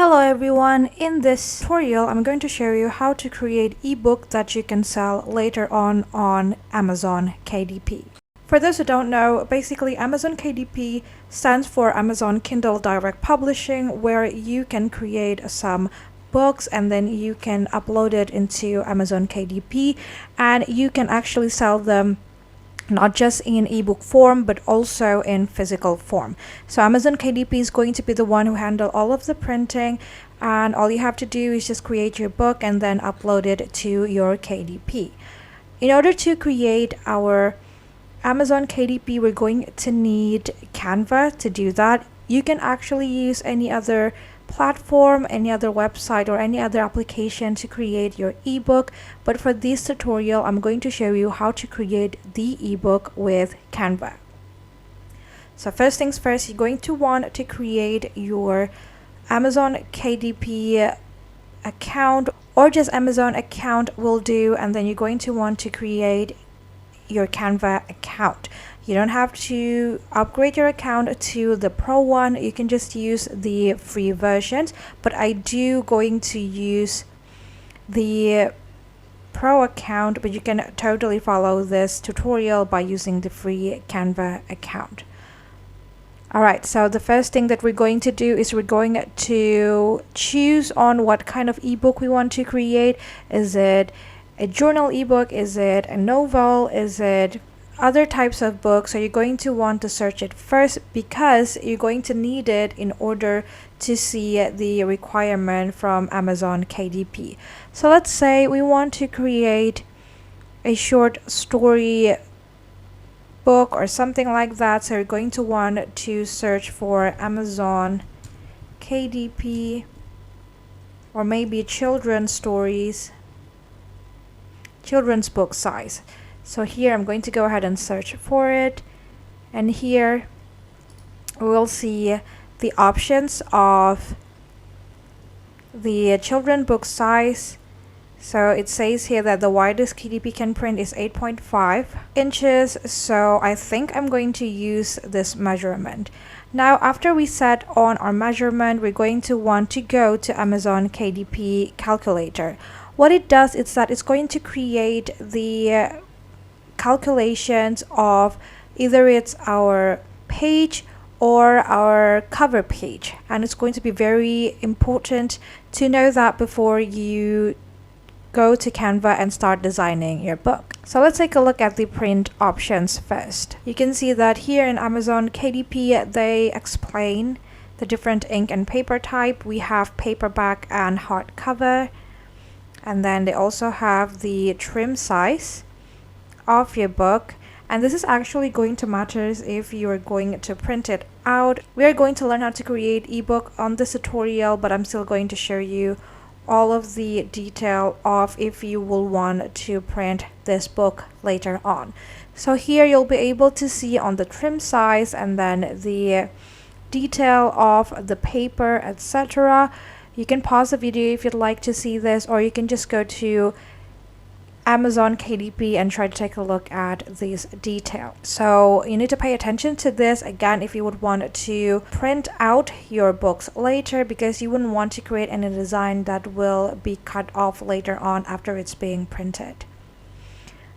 Hello everyone, in this tutorial I'm going to show you how to create ebook that you can sell later on Amazon KDP. For those who don't know, basically Amazon KDP stands for Amazon Kindle Direct Publishing, where you can create some books and then you can upload it into Amazon KDP and you can actually sell them not just in ebook form but also in physical form. So Amazon KDP is going to be the one who handle all of the printing, and all you have to do is just create your book and then upload it to your KDP. In order to create our Amazon KDP, we're going to need Canva to do that. You can actually use any other platform, any other website, or any other application to create your ebook, but for this tutorial I'm going to show you how to create the ebook with Canva. So first things first, you're going to want to create your Amazon KDP account, or just Amazon account will do, and then you're going to want to create your Canva account. You don't have to upgrade your account to the pro one, you can just use the free versions, but I do going to use the pro account, but you can totally follow this tutorial by using the free Canva account. Alright, so the first thing that we're going to do is we're going to choose on what kind of ebook we want to create. Is it a journal ebook? Is it a novel? Is it other types of books? So you're going to want to search it first because you're going to need it in order to see the requirement from Amazon KDP. So let's say we want to create a short story book or something like that. So you're going to want to search for Amazon KDP, or maybe children's stories, children's book size. So here I'm going to go ahead and search for it, and here we'll see the options of the children book size. So it says here that the widest KDP can print is 8.5 inches, so I think I'm going to use this measurement. Now after we set on our measurement, we're going to want to go to Amazon KDP calculator. What it does is that it's going to create the calculations of either it's our page or our cover page, and it's going to be very important to know that before you go to Canva and start designing your book. So let's take a look at the print options first. You can see that here in Amazon KDP they explain the different ink and paper type. We have paperback and hardcover, and then they also have the trim size of your book, and this is actually going to matter if you are going to print it out. We are going to learn how to create ebook on this tutorial, but I'm still going to show you all of the detail of if you will want to print this book later on. So here you'll be able to see on the trim size and then the detail of the paper, etc. You can pause the video if you'd like to see this, or you can just go to Amazon KDP and try to take a look at these details. So you need to pay attention to this again if you would want to print out your books later, because you wouldn't want to create any design that will be cut off later on after it's being printed.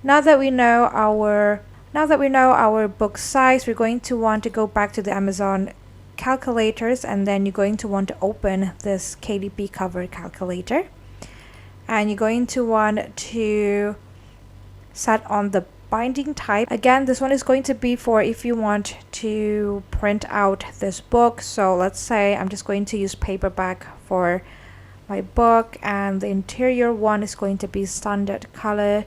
Now that we know our book size, we're going to want to go back to the Amazon calculators, and then you're going to want to open this KDP cover calculator. And you're going to want to set on the binding type. Again, this one is going to be for if you want to print out this book. So let's say I'm just going to use paperback for my book, and the interior one is going to be standard color.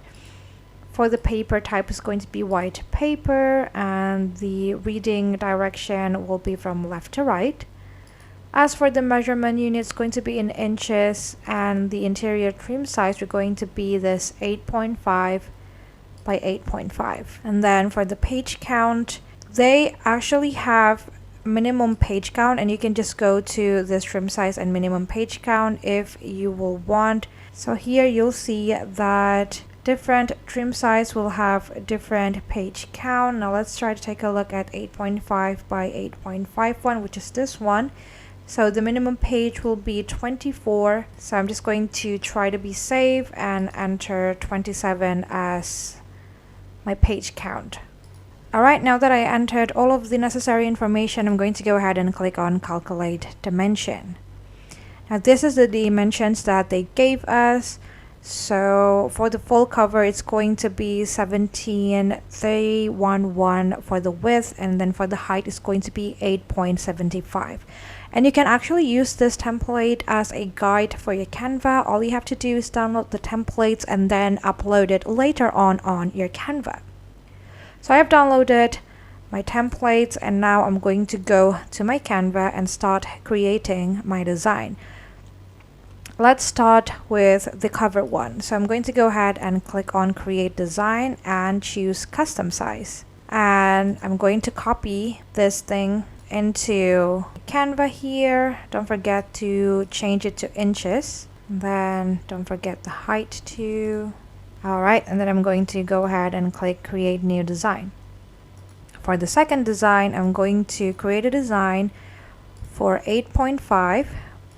For the paper type is going to be white paper, and the reading direction will be from left to right. As for the measurement unit, it's going to be in inches, and the interior trim size, we're going to be this 8.5 by 8.5. And then for the page count, they actually have minimum page count, and you can just go to this trim size and minimum page count if you will want. So here you'll see that different trim size will have different page count. Now let's try to take a look at 8.5 by 8.5 one, which is this one. So the minimum page will be 24. So I'm just going to try to be safe and enter 27 as my page count. Alright, now that I entered all of the necessary information, I'm going to go ahead and click on Calculate Dimension. Now this is the dimensions that they gave us. So for the full cover, it's going to be 17,311 for the width, and then for the height, it's going to be 8.75. And you can actually use this template as a guide for your Canva. All you have to do is download the templates and then upload it later on your Canva. So I have downloaded my templates, and now I'm going to go to my Canva and start creating my design. Let's start with the cover one. So I'm going to go ahead and click on Create Design and choose Custom Size. And I'm going to copy this thing into Canva here. Don't forget to change it to inches. Then don't forget the height too. Alright, and then I'm going to go ahead and click Create New Design. For the second design, I'm going to create a design for 8.5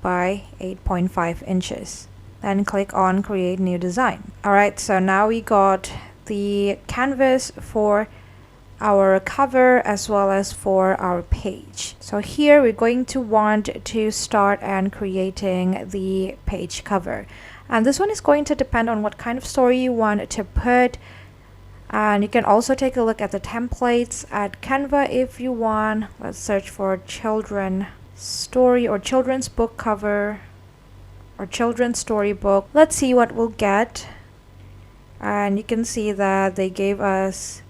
by 8.5 inches. Then click on Create New Design. Alright, so now we got the canvas for our cover as well as for our page. So here we're going to want to start and creating the page cover. And this one is going to depend on what kind of story you want to put. And you can also take a look at the templates at Canva if you want. Let's search for children story or children's book cover or children's storybook. Let's see what we'll get. And you can see that they gave us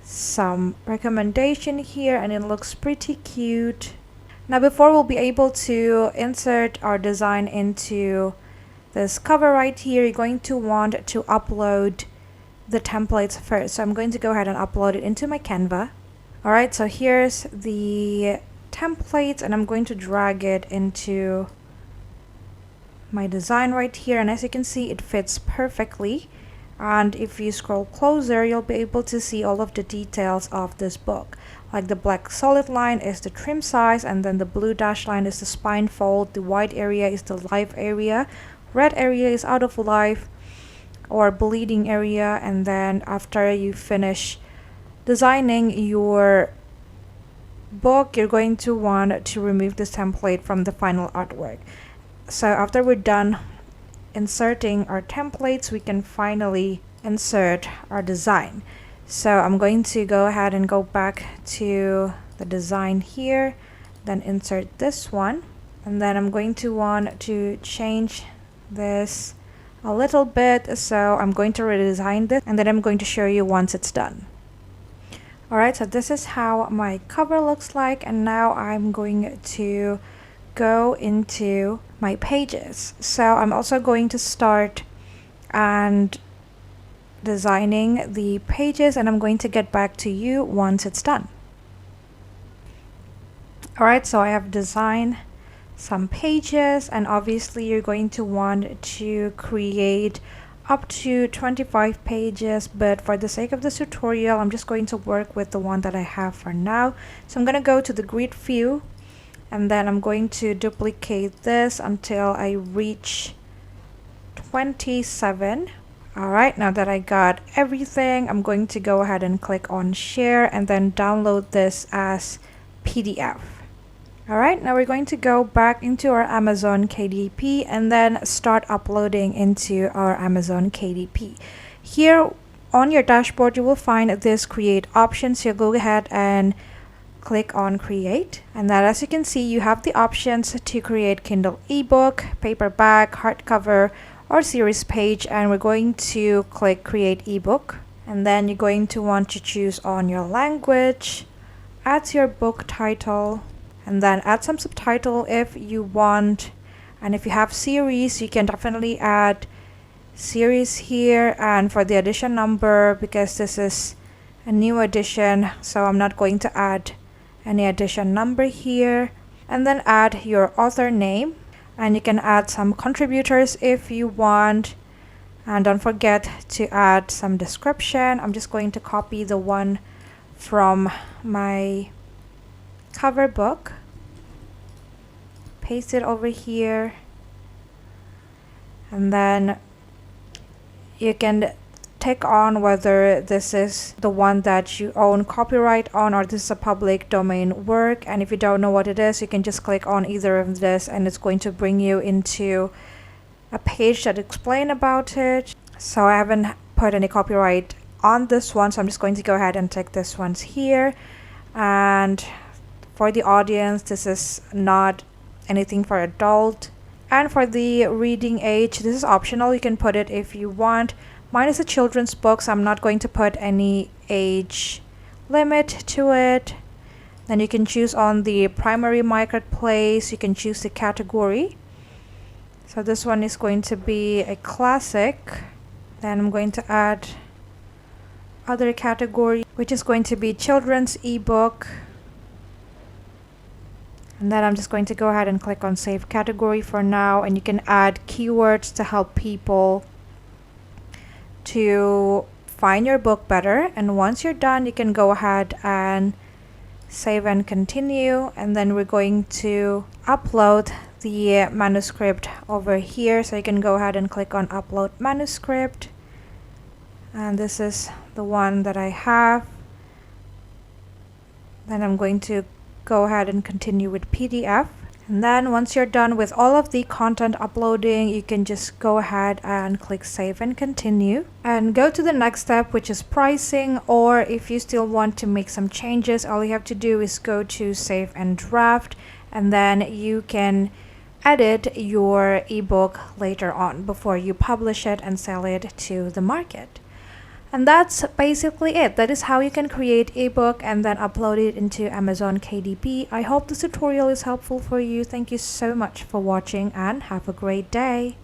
some recommendation here, and it looks pretty cute. Now before we'll be able to insert our design into this cover right here, you're going to want to upload the templates first. So I'm going to go ahead and upload it into my Canva. Alright, so here's the templates, and I'm going to drag it into my design right here, and as you can see, it fits perfectly. And if you scroll closer, you'll be able to see all of the details of this book. Like the black solid line is the trim size, and then the blue dashed line is the spine fold, the white area is the life area, red area is out of life or bleeding area, and then after you finish designing your book, you're going to want to remove this template from the final artwork. So after we're done inserting our templates, we can finally insert our design. So I'm going to go ahead and go back to the design here, then insert this one, and then I'm going to want to change this a little bit. So I'm going to redesign this, and then I'm going to show you once it's done. Alright, so this is how my cover looks like, and now I'm going to go into my pages. So I'm also going to start and designing the pages, and I'm going to get back to you once it's done. Alright, so I have designed some pages, and obviously you're going to want to create up to 25 pages, but for the sake of this tutorial, I'm just going to work with the one that I have for now. So I'm going to go to the grid view, and then I'm going to duplicate this until I reach 27. Alright, now that I got everything, I'm going to go ahead and click on share and then download this as PDF. Alright, now we're going to go back into our Amazon KDP and then start uploading into our Amazon KDP. Here on your dashboard, you will find this create option. So you'll go ahead and click on create, and then as you can see, you have the options to create Kindle ebook, paperback, hardcover, or series page, and we're going to click create ebook, and then you're going to want to choose on your language, add to your book title, and then add some subtitle if you want. And if you have series, you can definitely add series here. And for the edition number, because this is a new edition, so I'm not going to add any edition number here. And then add your author name, and you can add some contributors if you want. And don't forget to add some description. I'm just going to copy the one from my cover book. paste it over here, and then you can tick on whether this is the one that you own copyright on or this is a public domain work. And if you don't know what it is, you can just click on either of this and it's going to bring you into a page that explains about it. So I haven't put any copyright on this one, so I'm just going to go ahead and tick this one's here. And for the audience, this is not anything for adult. And for the reading age, this is optional. You can put it if you want. Mine is a children's book, so I'm not going to put any age limit to it. Then you can choose on the primary marketplace. You can choose the category. So this one is going to be a classic. Then I'm going to add other category, which is going to be children's ebook. And then I'm just going to go ahead and click on save category for now, and you can add keywords to help people to find your book better. And once you're done, you can go ahead and save and continue, and then we're going to upload the manuscript over here. So you can go ahead and click on upload manuscript, and this is the one that I have. Then I'm going to go ahead and continue with PDF. And then once you're done with all of the content uploading, you can just go ahead and click save and continue and go to the next step, which is pricing. Or if you still want to make some changes, all you have to do is go to save and draft, and then you can edit your ebook later on before you publish it and sell it to the market. And that's basically it. That is how you can create ebook and then upload it into Amazon KDP. I hope this tutorial is helpful for you. Thank you so much for watching and have a great day.